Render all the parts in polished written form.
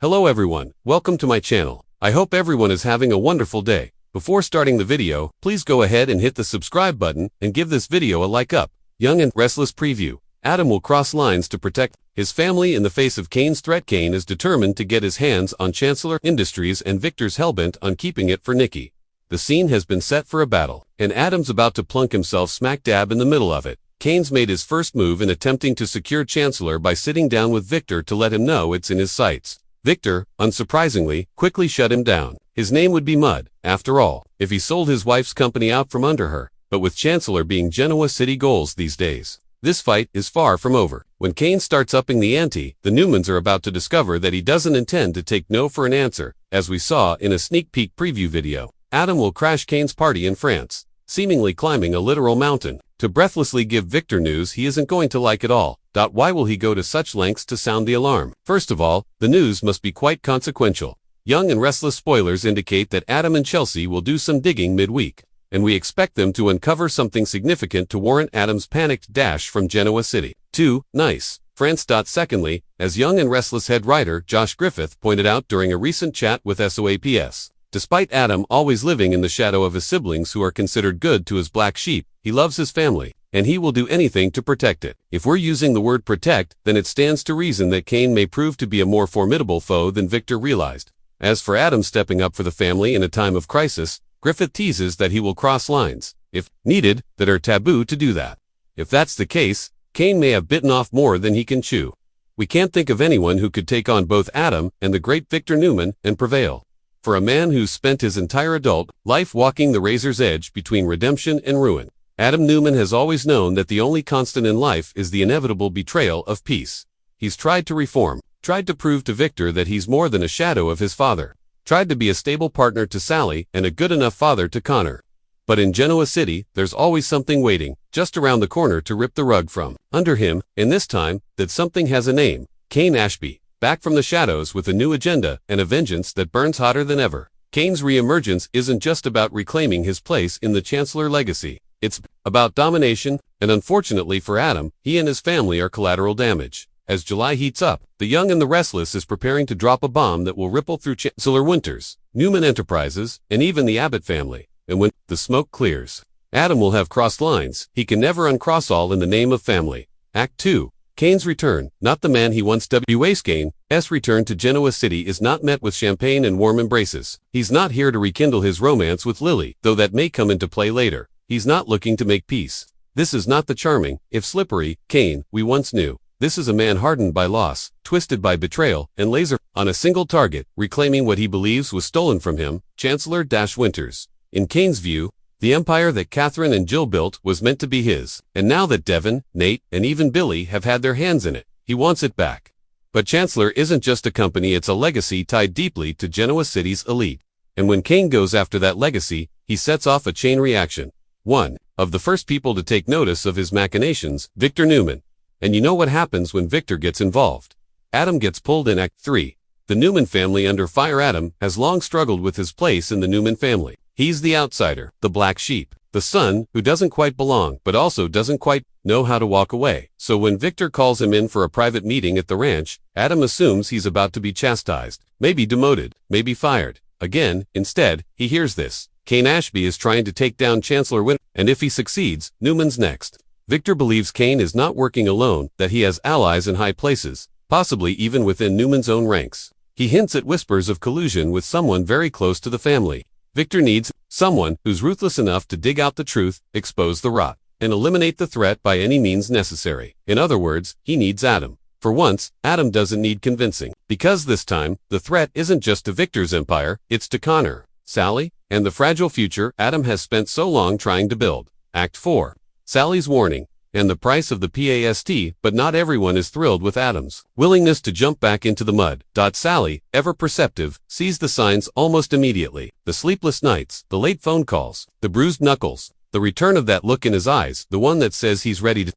Hello everyone, welcome to my channel. I hope everyone is having a wonderful day. Before starting the video, please go ahead and hit the subscribe button and give this video a like up. Young and Restless preview. Adam will cross lines to protect his family in the face of Kane's threat. Kane is determined to get his hands on Chancellor Industries and Victor's hellbent on keeping it for Nikki. The scene has been set for a battle, and Adam's about to plunk himself smack dab in the middle of it. Kane's made his first move in attempting to secure Chancellor by sitting down with Victor to let him know it's in his sights. Victor, unsurprisingly, quickly shut him down. His name would be Mud, after all, if he sold his wife's company out from under her. But with Chancellor being Genoa City goals these days, this fight is far from over. When Kane starts upping the ante, the Newmans are about to discover that he doesn't intend to take no for an answer, as we saw in a sneak peek preview video. Adam will crash Kane's party in France, seemingly climbing a literal mountain, to breathlessly give Victor news he isn't going to like at all. Why will he go to such lengths to sound the alarm? First of all, the news must be quite consequential. Young and Restless spoilers indicate that Adam and Chelsea will do some digging midweek, and we expect them to uncover something significant to warrant Adam's panicked dash from Genoa City. 2. Nice. France. Secondly, as Young and Restless head writer Josh Griffith pointed out during a recent chat with SOAPS, despite Adam always living in the shadow of his siblings who are considered good to his black sheep, he loves his family, and he will do anything to protect it. If we're using the word protect, then it stands to reason that Kane may prove to be a more formidable foe than Victor realized. As for Adam stepping up for the family in a time of crisis, Griffith teases that he will cross lines, if needed, that are taboo to do that. If that's the case, Kane may have bitten off more than he can chew. We can't think of anyone who could take on both Adam and the great Victor Newman and prevail. For a man who's spent his entire adult life walking the razor's edge between redemption and ruin, Adam Newman has always known that the only constant in life is the inevitable betrayal of peace. He's tried to reform, tried to prove to Victor that he's more than a shadow of his father, tried to be a stable partner to Sally and a good enough father to Connor. But in Genoa City, there's always something waiting, just around the corner to rip the rug from under him, and this time, that something has a name: Kane Ashby, back from the shadows with a new agenda and a vengeance that burns hotter than ever. Kane's re-emergence isn't just about reclaiming his place in the Chancellor legacy. It's about domination, and unfortunately for Adam, he and his family are collateral damage. As July heats up, the Young and the Restless is preparing to drop a bomb that will ripple through Chancellor Winters, Newman Enterprises, and even the Abbott family. And when the smoke clears, Adam will have crossed lines he can never uncross, all in the name of family. Act 2. Kane's return. Not the man he once was. Kane's return to Genoa City is not met with champagne and warm embraces. He's not here to rekindle his romance with Lily, though that may come into play later. He's not looking to make peace. This is not the charming, if slippery, Kane we once knew. This is a man hardened by loss, twisted by betrayal, and laser on a single target, reclaiming what he believes was stolen from him, Chancellor Winters. In Kane's view, the empire that Catherine and Jill built was meant to be his, and now that Devin, Nate, and even Billy have had their hands in it, he wants it back. But Chancellor isn't just a company, it's a legacy tied deeply to Genoa City's elite. And when Kane goes after that legacy, he sets off a chain reaction. One of the first people to take notice of his machinations, Victor Newman. And you know what happens when Victor gets involved. Adam gets pulled in Act 3. The Newman family under fire. Adam has long struggled with his place in the Newman family. He's the outsider, the black sheep, the son who doesn't quite belong but also doesn't quite know how to walk away. So when Victor calls him in for a private meeting at the ranch, Adam assumes he's about to be chastised, maybe demoted, maybe fired. Again, instead, he hears this: Kane Ashby is trying to take down Chancellor Winters, and if he succeeds, Newman's next. Victor believes Kane is not working alone, that he has allies in high places, possibly even within Newman's own ranks. He hints at whispers of collusion with someone very close to the family. Victor needs someone who's ruthless enough to dig out the truth, expose the rot, and eliminate the threat by any means necessary. In other words, he needs Adam. For once, Adam doesn't need convincing, because this time, the threat isn't just to Victor's empire, it's to Connor, Sally, and the fragile future Adam has spent so long trying to build. Act 4. Sally's warning, and the price of the past, but not everyone is thrilled with Adam's willingness to jump back into the mud. Sally, ever perceptive, sees the signs almost immediately. The sleepless nights, the late phone calls, the bruised knuckles, the return of that look in his eyes, the one that says he's ready to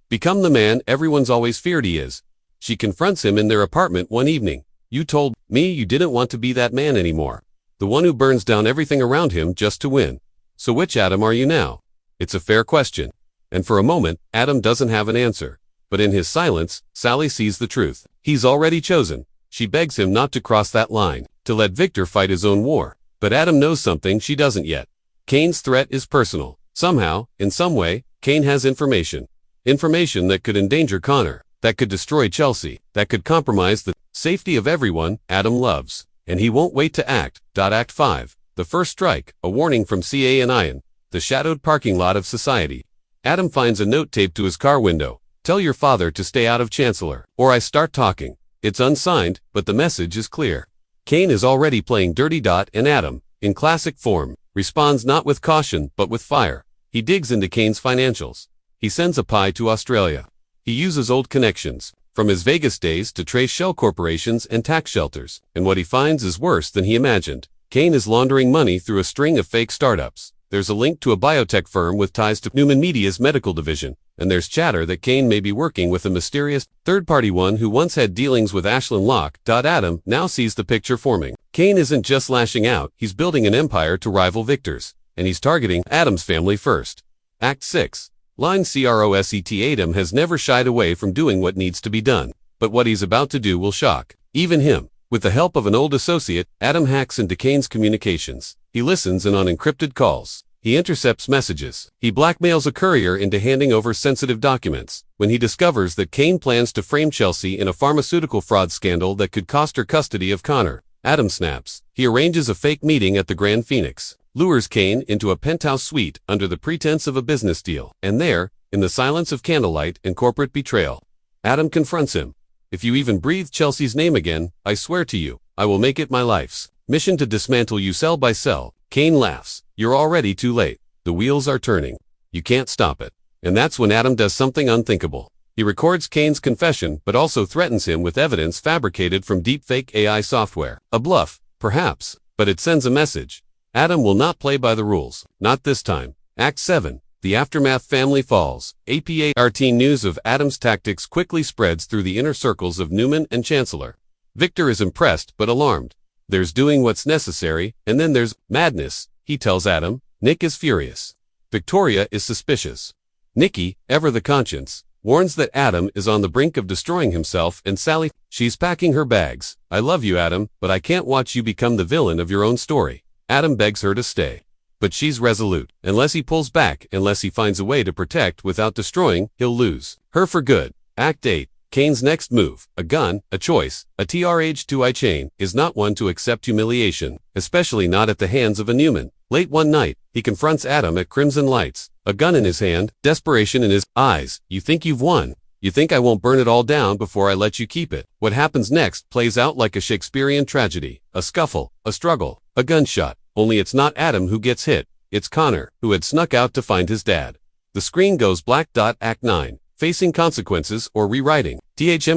become the man everyone's always feared he is. She confronts him in their apartment one evening. You told me you didn't want to be that man anymore. The one who burns down everything around him just to win. So which Adam are you now? It's a fair question. And for a moment, Adam doesn't have an answer. But in his silence, Sally sees the truth. He's already chosen. She begs him not to cross that line, to let Victor fight his own war. But Adam knows something she doesn't yet. Kane's threat is personal. Somehow, in some way, Kane has information. Information that could endanger Connor, that could destroy Chelsea, that could compromise the safety of everyone Adam loves. And he won't wait to act. Act 5. The first strike, a warning from CA and Ian, the shadowed parking lot of society. Adam finds a note taped to his car window. Tell your father to stay out of Chancellor, or I start talking. It's unsigned, but the message is clear. Kane is already playing dirty. And Adam, in classic form, responds not with caution, but with fire. He digs into Kane's financials. He sends a pie to Australia. He uses old connections, from his Vegas days, to trace shell corporations and tax shelters. And what he finds is worse than he imagined. Kane is laundering money through a string of fake startups. There's a link to a biotech firm with ties to Newman Media's medical division. And there's chatter that Kane may be working with a mysterious third-party one who once had dealings with Ashlyn Locke. Adam now sees the picture forming. Kane isn't just lashing out, he's building an empire to rival Victor's. And he's targeting Adam's family first. Act 6. Line CROSET. Adam has never shied away from doing what needs to be done. But what he's about to do will shock even him. With the help of an old associate, Adam hacks into Kane's communications. He listens in on encrypted calls. He intercepts messages. He blackmails a courier into handing over sensitive documents. When he discovers that Kane plans to frame Chelsea in a pharmaceutical fraud scandal that could cost her custody of Connor, Adam snaps. He arranges a fake meeting at the Grand Phoenix, lures Kane into a penthouse suite under the pretense of a business deal. And there, in the silence of candlelight and corporate betrayal, Adam confronts him. If you even breathe Chelsea's name again, I swear to you, I will make it my life's mission to dismantle you cell by cell. Kane laughs. You're already too late. The wheels are turning. You can't stop it. And that's when Adam does something unthinkable. He records Kane's confession, but also threatens him with evidence fabricated from deepfake AI software. A bluff, perhaps, but it sends a message. Adam will not play by the rules. Not this time. Act 7. The aftermath. Family falls. APA-RT news of Adam's tactics quickly spreads through the inner circles of Newman and Chancellor. Victor is impressed but alarmed. There's doing what's necessary, and then there's madness, he tells Adam. Nick is furious. Victoria is suspicious. Nikki, ever the conscience, warns that Adam is on the brink of destroying himself, and Sally, she's packing her bags. I love you, Adam, but I can't watch you become the villain of your own story. Adam begs her to stay. But she's resolute. Unless he pulls back, unless he finds a way to protect without destroying, he'll lose her for good. Act 8. Kane's next move, a gun, a choice, a TRH2I chain, is not one to accept humiliation, especially not at the hands of a Newman. Late one night, he confronts Adam at Crimson Lights, a gun in his hand, desperation in his eyes. You think you've won? You think I won't burn it all down before I let you keep it? What happens next plays out like a Shakespearean tragedy. A scuffle, a struggle, a gunshot. Only it's not Adam who gets hit, it's Connor, who had snuck out to find his dad. The screen goes black. Act 9. Facing consequences or rewriting.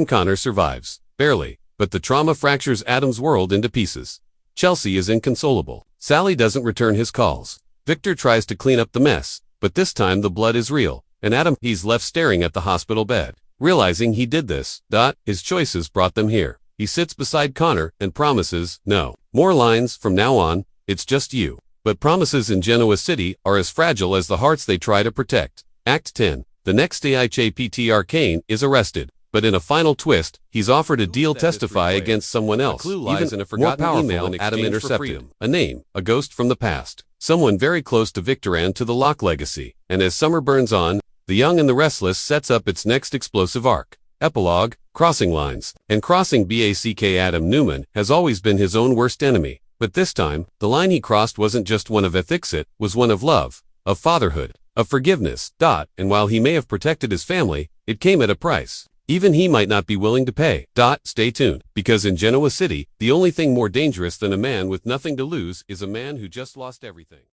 Connor survives. Barely. But the trauma fractures Adam's world into pieces. Chelsea is inconsolable. Sally doesn't return his calls. Victor tries to clean up the mess, but this time the blood is real. And Adam, he's left staring at the hospital bed. Realizing he did this. His choices brought them here. He sits beside Connor and promises, no more lines from now on, it's just you. But promises in Genoa City are as fragile as the hearts they try to protect. Act 10. The next day IHAPTR Kane is arrested, but in a final twist, he's offered a deal testify against someone else. The clue lies in a forgotten email Adam intercepted. A name, a ghost from the past. Someone very close to Victor and to the Locke legacy. And as summer burns on, The Young and the Restless sets up its next explosive arc. Epilogue, Crossing Lines. And crossing BACK. Adam Newman has always been his own worst enemy. But this time, the line he crossed wasn't just one of ethics, it was one of love, of fatherhood, of forgiveness. And while he may have protected his family, it came at a price. Even he might not be willing to pay. Stay tuned, because in Genoa City, the only thing more dangerous than a man with nothing to lose is a man who just lost everything.